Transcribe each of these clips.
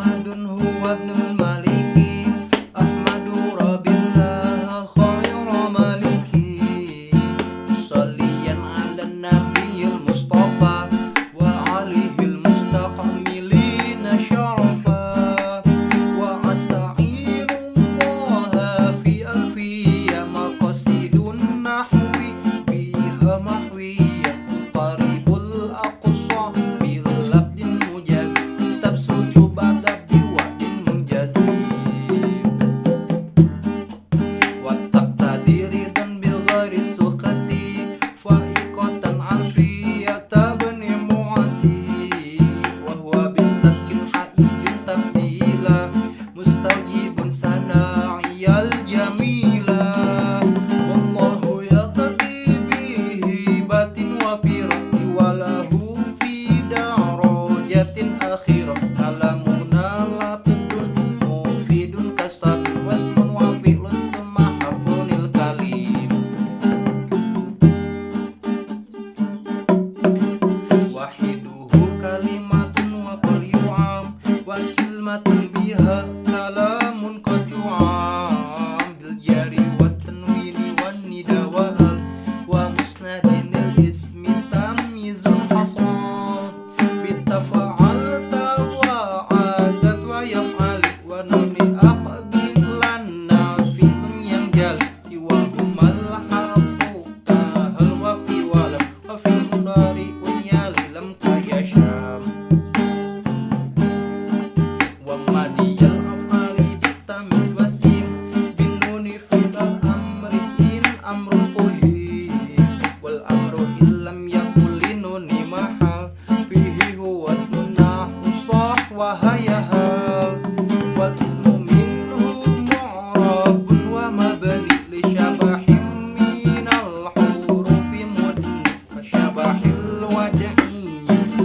Muhammadun huwa ibnul maliki Ahmadu rabbillah khayra maliki Salliyan ala nabiyil mustafa wa alihil mustaqamilina syarafa wa asta'inullaha fi alfiyya maqasidun nahwi biha mahwiyya qaribul aqsa bil labdin mujaz tabsutu ba'da biwadin munjazim wa taqtadiri dan bil ghairi suqati fa'iqatan alfiyata bani mu'ati wa huwa bisakin haijun tabdila mustajibun sana'iyal jamila wallahu yaqdi bihi batin wa firati walahu fi darajatin akhirah kalamuna lapidun mufidun kastabin wasmun wa fi'lun thumma hafunil kalim wahiduhu kalimatun wa qul yu'am wa kilmatun biha kalamun qad yu'am bil jari wat tanwini wan nida wa hal wa musnadin lil ismi tamyizun hasab bitafa'alta wa azat wa yaf'al wa nuni aqbilan nafi'un yang jal siwa humal harfu kahal wa fi walam wa fi mudari'un yalilam kayasham wa madiyal af'ali bitamiz wasim bin nuni fi'al amri in amrun puhi wal amru illam yakul linuni mahal fihi huwa ismun nahu sah wa hayahal wal ismu minhu mu'rabun wa mabni li syabahim minal hurufi mudn wa syabahil waj'i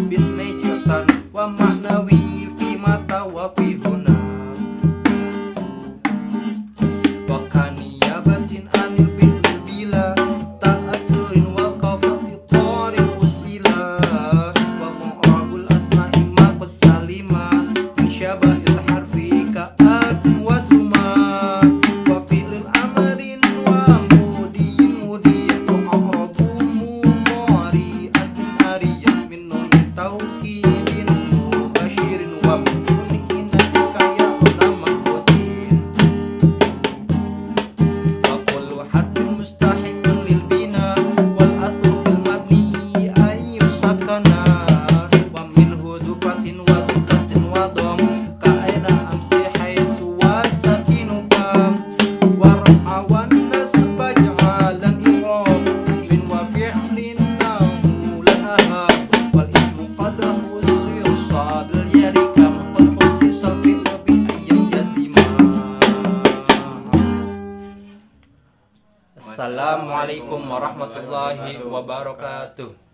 bismi jitan wa ma'nawi fi mata wa fi huna wa kaniyabatin anil fi'lil bila ta'assurin wa qafati qari usila wa mu'rabul asma'i ma qad salima min syabahil harfi ka'adun wa suma wa fi'lil amrin wa mudiyin mudiyin mu'rabu mudhari'an in ariyan min nun tawkidin mubashirin wa muni inasi kaya nama khutin wa kullu harfin mustahiqun lil bina wal aslu fil mabni ay yusakana wa minhu dufatin wa tukastin wa dom ka'aina amsi haisu wa sakinuka wa ra'a wan nasba ja'alan i'rab ismin wa fi'lin nahu lan ahab wal ismu qad khussisa bil yarika qad khussisa bi ayyin jazima. Assalamualaikum warahmatullahi wabarakatuh.